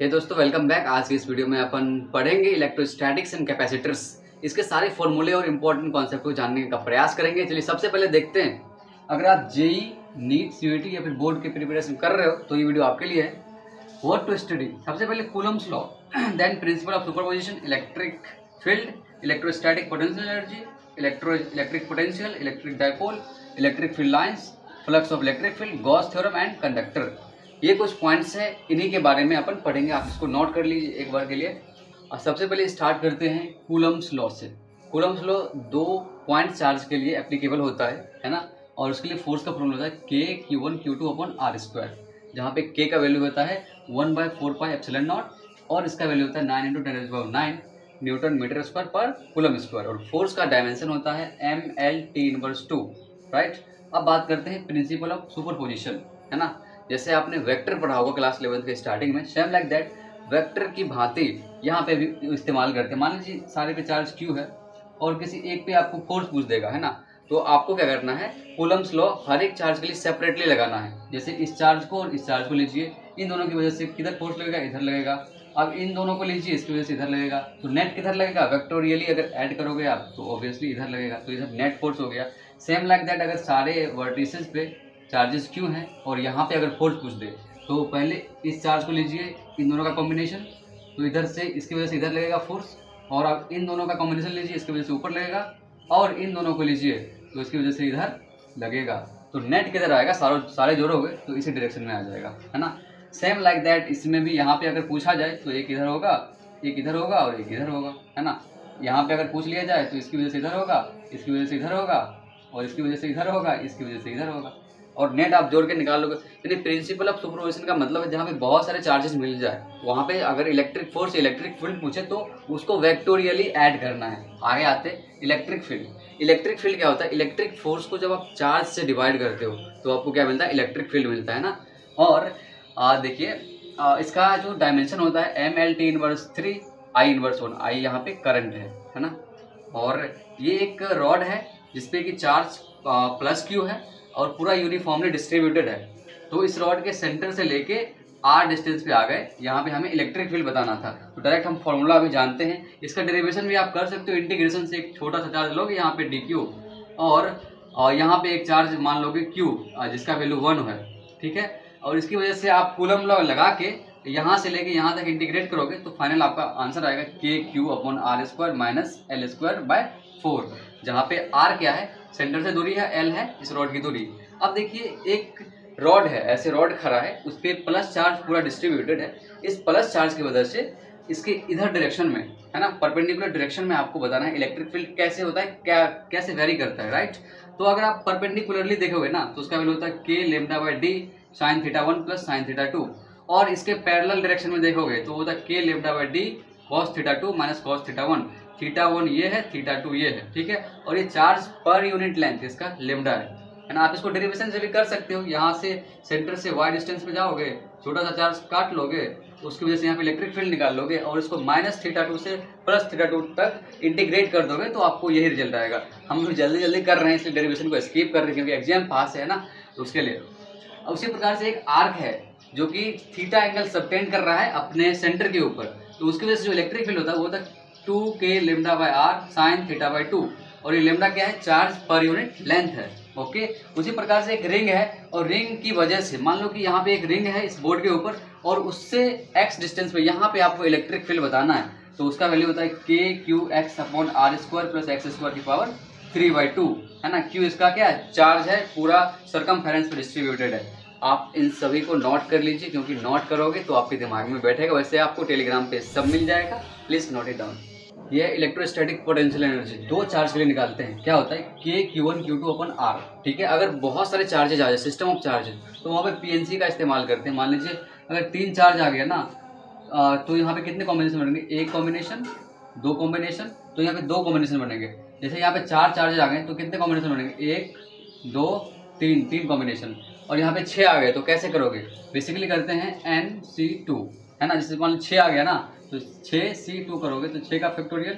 हे दोस्तों, welcome back. आज की इस वीडियो में अपन पढ़ेंगे इलेक्ट्रोस्टैटिक्स एंड कैपेसिटर्स। इसके सारे फॉर्मूले और इंपॉर्टेंट कॉन्सेप्ट को जानने का प्रयास करेंगे। चलिए सबसे पहले देखते हैं, अगर आप जेई, नीट, सीयूईटी या फिर बोर्ड की प्रिपरेशन कर रहे हो तो ये वीडियो आपके लिए है। व्हाट टू स्टडी, सबसे पहले Coulomb's law, then principle of superposition, electric field, electrostatic potential energy, electric potential, electric dipole, electric field lines, flux of electric field, Gauss theorem and conductor. ये कुछ पॉइंट्स हैं, इन्हीं के बारे में अपन पढ़ेंगे। आप इसको नोट कर लीजिए एक बार के लिए। और सबसे पहले स्टार्ट करते हैं कूलम्स लॉ से। कूलम्स लॉ 2 पॉइंट चार्ज के लिए एप्लीकेबल होता है ना। और उसके लिए फोर्स का फॉर्मूला होता है K/Q1Q2/R², जहाँ पे K का वैल्यू होता है 1/4πε0 और इसका वैल्यू होता है 9 × 10⁹ न्यूटन मीटर स्क्वायर पर कूलम स्क्वायर। और फोर्स का डायमेंशन होता है mL/T⁻², राइट। अब बात करते हैं प्रिंसिपल ऑफ सुपरपोजिशन, है ना। जैसे आपने वेक्टर पढ़ा होगा क्लास 11th के स्टार्टिंग में, सेम लाइक दैट वेक्टर की भांति यहाँ पे भी इस्तेमाल करते हैं। मान लीजिए सारे पे चार्ज Q है और किसी एक पे आपको फोर्स पूछ देगा, है ना। तो आपको क्या करना है, कूलम्स लॉ हर एक चार्ज के लिए सेपरेटली लगाना है। जैसे इस चार्ज को और इस चार्ज को लीजिए, इन दोनों की वजह से किधर फोर्स लगेगा, इधर लगेगा। अब इन दोनों को लीजिए, इसकी वजह से इधर लगेगा, तो नेट किधर लगेगा, वेक्टोरियली अगर ऐड करोगे आप तो ऑब्वियसली इधर लगेगा, तो इधर नेट फोर्स हो गया। सेम लाइक दैट अगर सारे वर्टिसेस पे चार्जेस Q हैं और यहाँ पे अगर फोर्स पूछ दे तो पहले इस चार्ज को लीजिए, इन दोनों का कॉम्बिनेशन, तो इधर से इसकी वजह से इधर लगेगा फोर्स। और आप इन दोनों का कॉम्बिनेशन लीजिए, इसकी वजह से ऊपर लगेगा। और इन दोनों को लीजिए तो इसकी वजह से इधर लगेगा। तो नेट किधर आएगा, सारे जोड़ोगे तो इसी डायरेक्शन में आ जाएगा, है ना। सेम लाइक दैट इसमें भी यहाँ पे अगर पूछा जाए तो एक इधर होगा, एक इधर होगा और एक इधर होगा, है ना। यहाँ पे अगर पूछ लिया जाए तो इसकी वजह से इधर होगा, इसकी वजह से इधर होगा और इसकी वजह से इधर होगा, इसकी वजह से इधर होगा। और नेट आप जोड़ के निकाल लोगे। यानी प्रिंसिपल ऑफ सुपरपोजिशन का मतलब है जहाँ पे बहुत सारे चार्जेस मिल जाए वहाँ पे अगर इलेक्ट्रिक फोर्स, इलेक्ट्रिक फील्ड पूछे तो उसको वेक्टोरियली ऐड करना है। आगे आते इलेक्ट्रिक फील्ड। इलेक्ट्रिक फील्ड क्या होता है, इलेक्ट्रिक फोर्स को जब आप चार्ज से डिवाइड करते हो तो आपको क्या मिलता है, इलेक्ट्रिक फील्ड मिलता है ना। और देखिए इसका जो डायमेंशन होता है mL/T⁻3 I⁻1। I यहाँ पे करंट है ना। और ये एक रॉड है जिसपे कि चार्ज प्लस Q है और पूरा यूनिफॉर्मली डिस्ट्रीब्यूटेड है। तो इस रॉड के सेंटर से लेके R डिस्टेंस पे आ गए, यहाँ पे हमें इलेक्ट्रिक फील्ड बताना था। तो डायरेक्ट हम फॉर्मूला अभी जानते हैं, इसका डेरिवेशन भी आप कर सकते हो। इंटीग्रेशन से एक छोटा सा चार्ज लोगे यहाँ पे dq और यहाँ पे एक चार्ज मान लोगे Q जिसका वैल्यू 1 है, ठीक है। और इसकी वजह से आप कूलम लॉ लगा के यहाँ से लेके यहाँ तक इंटीग्रेट करोगे तो फाइनल आपका आंसर आएगा K/Q/R² - L²/4, जहाँ पे R क्या है, सेंटर से दूरी है, L है इस रॉड की दूरी। अब देखिए एक रॉड है, ऐसे रॉड खड़ा है, उस पर प्लस चार्ज पूरा डिस्ट्रीब्यूटेड है। इस प्लस चार्ज की वजह से इसके इधर डायरेक्शन में, है ना, परपेंडिकुलर डायरेक्शन में आपको बताना है इलेक्ट्रिक फील्ड कैसे होता है, क्या कैसे वेरी करता है, राइट। तो अगर आप परपेंडिकुलरली देखोगे ना तो उसका वैल्यू होता है K⁻/d sin θ1 + sin θ2। और इसके पैरेलल डायरेक्शन में देखोगे तो होता है K⁻/d cos θ2 - cos θ1। θ1 ये है, θ2 ये है, ठीक है। और ये चार्ज पर यूनिट लेंथ इसका लेमडा है ना। आप इसको डेरिवेशन से भी कर सकते हो। यहाँ से सेंटर से y डिस्टेंस पे जाओगे, छोटा सा चार्ज काट लोगे, उसकी वजह से यहाँ पे इलेक्ट्रिक फील्ड निकाल लोगे और इसको -θ2 से +θ2 तक इंटीग्रेट कर दोगे तो आपको यही रिजल्ट आएगा। हम लोग जल्दी जल्दी कर रहे हैं इसलिए डेरिवेशन को स्किप कर रहे हैं क्योंकि एग्जाम पास है ना, तो उसके लिए। उसी प्रकार से एक आर्क है जो कि थीटा एंगल सबटेंड कर रहा है अपने सेंटर के ऊपर, तो उसकी वजह से जो इलेक्ट्रिक फील्ड होता है वो होता है 2K⁻R sin θ/2। और ये लेमडा क्या है, चार्ज पर यूनिट लेंथ है, ओके। उसी प्रकार से एक रिंग है और रिंग की वजह से मान लो कि यहाँ पे एक रिंग है इस बोर्ड के ऊपर और उससे x डिस्टेंस पे यहाँ पे आपको इलेक्ट्रिक फील्ड बताना है, तो उसका वैल्यू होता है KQX/R² + x² 3/2, है ना। Q इसका क्या है, चार्ज है, पूरा सरकमफेरेंस पे डिस्ट्रीब्यूटेड है। आप इन सभी को नोट कर लीजिए क्योंकि नोट करोगे तो आपके दिमाग में बैठेगा। वैसे आपको टेलीग्राम पे सब मिल जाएगा, प्लीज नोट इट डाउन। ये इलेक्ट्रोस्टैटिक पोटेंशियल एनर्जी 2 चार्ज के लिए निकालते हैं। क्या होता है K/Q1Q2/R, ठीक है। अगर बहुत सारे चार्जेज आ जाए, सिस्टम ऑफ चार्जेज, तो वहाँ पे PNC का इस्तेमाल करते हैं। मान लीजिए अगर 3 चार्ज आ गया ना तो यहाँ पे कितने कॉम्बिनेशन बनेंगे, 1 कॉम्बिनेशन, 2 कॉम्बिनेशन, तो यहाँ पे 2 कॉम्बिनेशन बनेंगे। जैसे यहाँ पे 4 चार्जेज आ गए तो कितने कॉम्बिनेशन बनेंगे, 1 2 3 कॉम्बिनेशन। और यहाँ पे 6 आ गए तो कैसे करोगे, बेसिकली करते हैं NC2, है ना। जैसे मान लो 6 आ गया ना तो 6C2 करोगे तो 6 का फैक्टोरियल,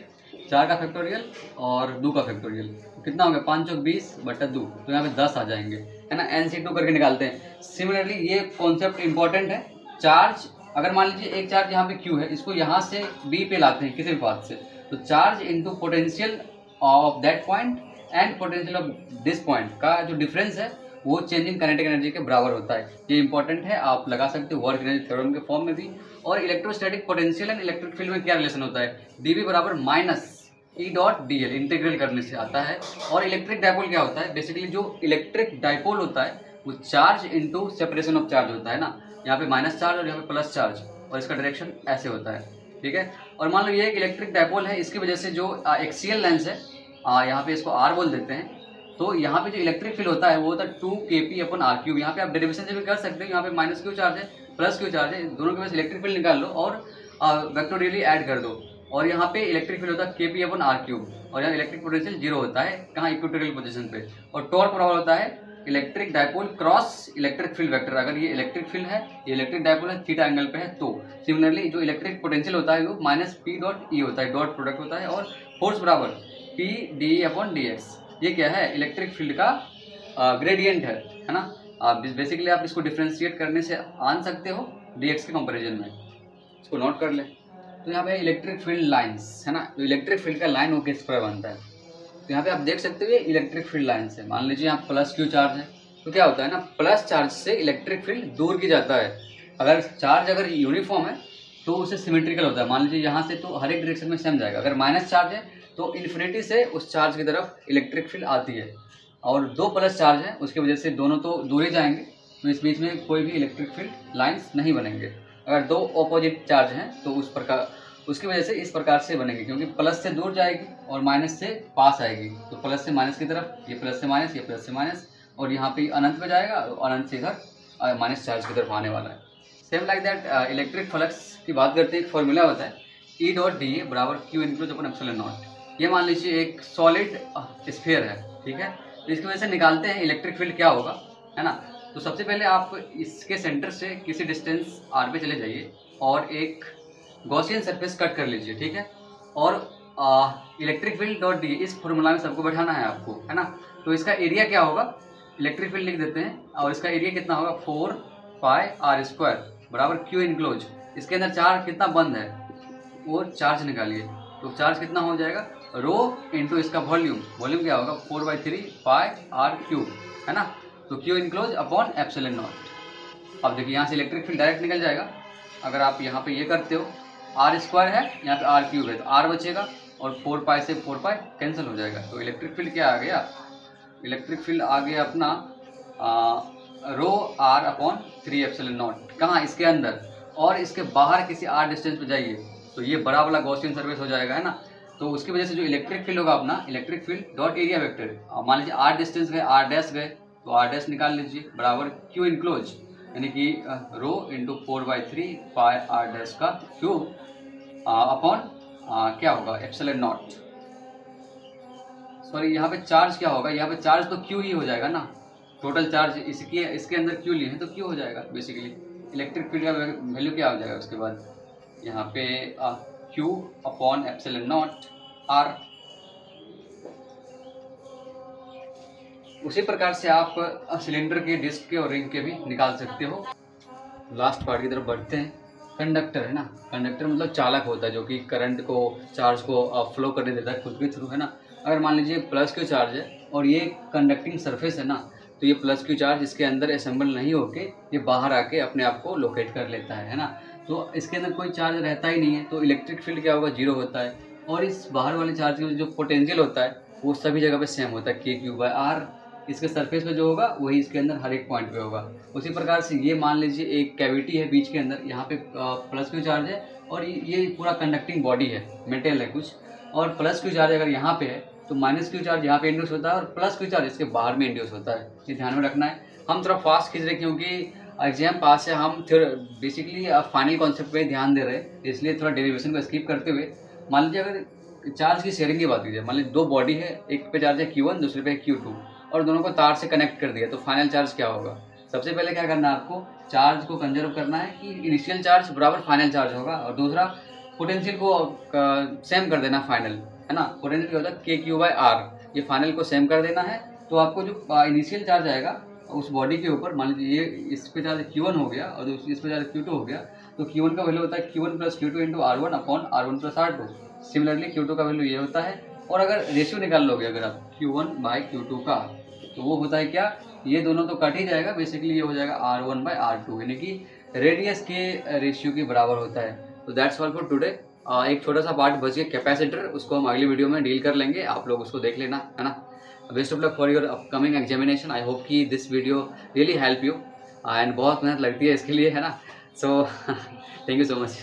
4 का फैक्टोरियल और 2 का फैक्टोरियल, तो कितना हो गया, 5 × 20/2, तो यहाँ पे 10 आ जाएंगे, है ना। NC2 करके निकालते हैं। सिमिलरली ये कॉन्सेप्ट इंपॉर्टेंट है, चार्ज अगर मान लीजिए एक चार्ज यहाँ पे Q है, इसको यहाँ से B पे लाते हैं किसी भी पाथ से, तो charge into potential of that point and potential of this point का जो डिफरेंस है वो चेंज इन काइनेटिक एनर्जी के बराबर होता है। ये इंपॉर्टेंट है, आप लगा सकते हो वर्क एनर्जी थ्योरम के फॉर्म में भी। और electrostatic potential and electric field में क्या रिलेशन होता है, dV बराबर minus E dot dl, integral करने से आता है। और इलेक्ट्रिक डायपोल क्या होता है, बेसिकली जो इलेक्ट्रिक डायपोल होता है वो charge into separation of charge होता है ना, यहाँ पे माइनस चार्ज और यहाँ पे प्लस चार्ज, और इसका डायरेक्शन ऐसे होता है, ठीक है। और मान लो ये एक इलेक्ट्रिक डायपोल है, इसकी वजह से जो एक्सियल लेंस है, यहाँ पे इसको R बोल देते हैं, तो यहाँ पे जो इलेक्ट्रिक फील्ड होता है वो होता है 2kp/r³। यहाँ पे आप डेरिवेशन से भी कर सकते हो, यहाँ पे माइनस Q चार्ज है प्लस Q चार्ज है, दोनों के पास इलेक्ट्रिक फील्ड निकाल लो और वेक्टोरियली ऐड कर दो, और यहाँ पे इलेक्ट्रिक फील्ड होता है kp/r³, और यहाँ इलेक्ट्रिक पोटेंशियल 0 होता है, कहाँ इक्वेटोरियल पोजीशन पे। और टॉर्क बराबर होता है electric dipole cross electric field vector. अगर ये इलेक्ट्रिक फील्ड है, ये इलेक्ट्रिक डायपोल है, थीटा एंगल पे है, तो सिमिलरली जो इलेक्ट्रिक पोटेंशियल होता है वो माइनस P डॉट E होता है, डॉट प्रोडक्ट होता है। और फोर्स बराबर P dE/dx, ये क्या है, इलेक्ट्रिक फील्ड का ग्रेडियंट है ना। बेसिकली आप इसको डिफ्रेंशिएट करने से आन सकते हो dx के कंपैरिजन में, इसको नोट कर ले। तो यहाँ पे इलेक्ट्रिक फील्ड लाइंस है ना, तो इलेक्ट्रिक फील्ड का लाइन वो किस पर बनता है, तो यहाँ पे आप देख सकते हो ये इलेक्ट्रिक फील्ड लाइन से, मान लीजिए यहाँ प्लस Q चार्ज है, तो क्या होता है ना, प्लस चार्ज से इलेक्ट्रिक फील्ड दूर की जाता है। अगर चार्ज अगर यूनिफॉर्म है तो उसे सिमेट्रिकल होता है, मान लीजिए यहाँ से तो हर एक डायरेक्शन में सेम जाएगा। अगर माइनस चार्ज है तो इन्फिनिटी से उस चार्ज की तरफ इलेक्ट्रिक फील्ड आती है, और दो प्लस चार्ज है उसकी वजह से दोनों तो दूर ही जाएंगे, तो इस बीच में कोई भी इलेक्ट्रिक फील्ड लाइन्स नहीं बनेंगे। अगर दो ऑपोजिट चार्ज हैं तो उस प्रकार उसकी वजह से इस प्रकार से बनेगी, क्योंकि प्लस से दूर जाएगी और माइनस से पास आएगी, तो प्लस से माइनस की तरफ, ये प्लस से माइनस, ये प्लस से माइनस, और यहाँ पे अनंत पे जाएगा और अनंत से इधर माइनस चार्ज की तरफ आने वाला है। Same like that electric flux की बात करते हैं, एक फॉर्मूला होता है E डॉट dA बराबर Q/ε0। ये मान लीजिए एक सॉलिड स्फीयर है, ठीक है, तो इसकी वजह से निकालते हैं इलेक्ट्रिक फील्ड क्या होगा, है ना। तो सबसे पहले आप इसके सेंटर से किसी डिस्टेंस r पे चले जाइए और एक गॉसियन सरफेस कट कर लीजिए, ठीक है। और इलेक्ट्रिक फील्ड डॉट डी, इस फॉर्मूला में सबको बैठाना है आपको, है ना। तो इसका एरिया क्या होगा, इलेक्ट्रिक फील्ड लिख देते हैं, और इसका एरिया कितना होगा 4πr² बराबर Q इनक्लोज। इसके अंदर चार्ज कितना बंद है वो चार्ज निकालिए, तो चार्ज कितना हो जाएगा, रो इंटू इसका वॉल्यूम, वॉल्यूम क्या होगा 4/3πr³ है ना। तो Q इनक्लोज अपॉन ε0। अब देखिए यहाँ से इलेक्ट्रिक फील्ड डायरेक्ट निकल जाएगा। अगर आप यहाँ पे ये करते हो, r² है, यहाँ पे r³ है, तो r बचेगा और 4π से 4π कैंसिल हो जाएगा। तो इलेक्ट्रिक फील्ड क्या आ गया, इलेक्ट्रिक फील्ड आ गया अपना ρr/3ε0, कहाँ, इसके अंदर। और इसके बाहर किसी r डिस्टेंस पे जाइए तो ये बड़ा वाला गॉसियन सरफेस हो जाएगा, है ना। तो उसकी वजह से जो इलेक्ट्रिक फील्ड होगा अपना, electric field dot area vector, मान लीजिए r डिस्टेंस गए, r डैश गए, तो r डैश निकाल लीजिए बराबर Q इनक्लोज, यानी कि रो इंटू 4/3πr का क्यूब अपॉन क्या होगा ε0। सॉरी, यहाँ पे चार्ज क्या होगा, यहाँ पे चार्ज तो Q ही हो जाएगा ना, टोटल चार्ज इसके अंदर Q लिए हैं तो Q हो जाएगा। बेसिकली इलेक्ट्रिक फील्ड का वैल्यू क्या हो जाएगा उसके बाद, यहाँ पे Q अपॉन ε0 r। उसी प्रकार से आप सिलेंडर के, डिस्क के और रिंग के भी निकाल सकते हो। लास्ट पार्ट की तरफ बढ़ते हैं। कंडक्टर है ना, कंडक्टर मतलब चालक होता है जो कि करंट को, चार्ज को फ्लो करने देता है खुद के थ्रू, है ना। अगर मान लीजिए प्लस Q चार्ज है और ये कंडक्टिंग सरफेस है ना, तो ये प्लस Q चार्ज इसके अंदर असेंबल नहीं होके ये बाहर आके अपने आप को लोकेट कर लेता है ना। तो इसके अंदर कोई चार्ज रहता ही नहीं है, तो इलेक्ट्रिक फील्ड क्या होगा, 0 होता है। और इस बाहर वाले चार्ज का जो पोटेंशियल होता है वो सभी जगह पे सेम होता है, kQ/r। इसके सरफेस पे जो होगा वही इसके अंदर हर एक पॉइंट पे होगा। उसी प्रकार से ये मान लीजिए एक कैविटी है बीच के अंदर, यहाँ पे प्लस Q चार्ज है और ये पूरा कंडक्टिंग बॉडी है, मेटल है कुछ, और प्लस Q चार्ज अगर यहाँ पे है तो माइनस Q चार्ज यहाँ पे इंड्यूस होता है और प्लस Q चार्ज इसके बाहर में इंड्यूस होता है। ये ध्यान में रखना है। हम थोड़ा फास्ट खींच रहे क्योंकि एग्जाम पास है, हम बेसिकली फाइनल कॉन्सेप्ट पे ध्यान दे रहे हैं, इसलिए थोड़ा डेरिवेशन को स्किप करते हुए। मान लीजिए अगर चार्ज की शेयरिंग की बात की जाए, मान लीजिए दो बॉडी है, एक पे चार्ज है Q1, दूसरे पे Q2, और दोनों को तार से कनेक्ट कर दिया, तो फाइनल चार्ज क्या होगा। सबसे पहले क्या करना है आपको, चार्ज को कंजर्व करना है कि इनिशियल चार्ज बराबर फाइनल चार्ज होगा, और दूसरा पोटेंशियल को सेम कर देना फाइनल, है ना। पोटेंशियल क्या होता है kQ/r, ये फाइनल को सेम कर देना है। तो आपको जो इनिशियल चार्ज आएगा उस बॉडी के ऊपर, मान लीजिए ये इस पे चार्ज Q1 हो गया और इस पे चार्ज Q2 हो गया, तो Q1 का वैल्यू होता है Q1 plus Q2 into R1 upon R1 plus R2। Similarly Q2 का वैल्यू ये होता है। और अगर रेशियो निकाल लोगे अगर आप Q1 बाई Q2 का, तो वो होता है क्या, ये दोनों तो कट ही जाएगा, बेसिकली ये हो जाएगा R1 बाई R2, यानी कि रेडियस के रेशियो के बराबर होता है। तो दैट्स ऑल फॉर टुडे। एक छोटा सा पार्ट बच गया कैपेसिटर, उसको हम अगली वीडियो में डील कर लेंगे, आप लोग उसको देख लेना, है ना। Best of luck for your upcoming examination. I hope कि this video really help you, and बहुत मेहनत लगती है इसके लिए, है ना। So thank you so much.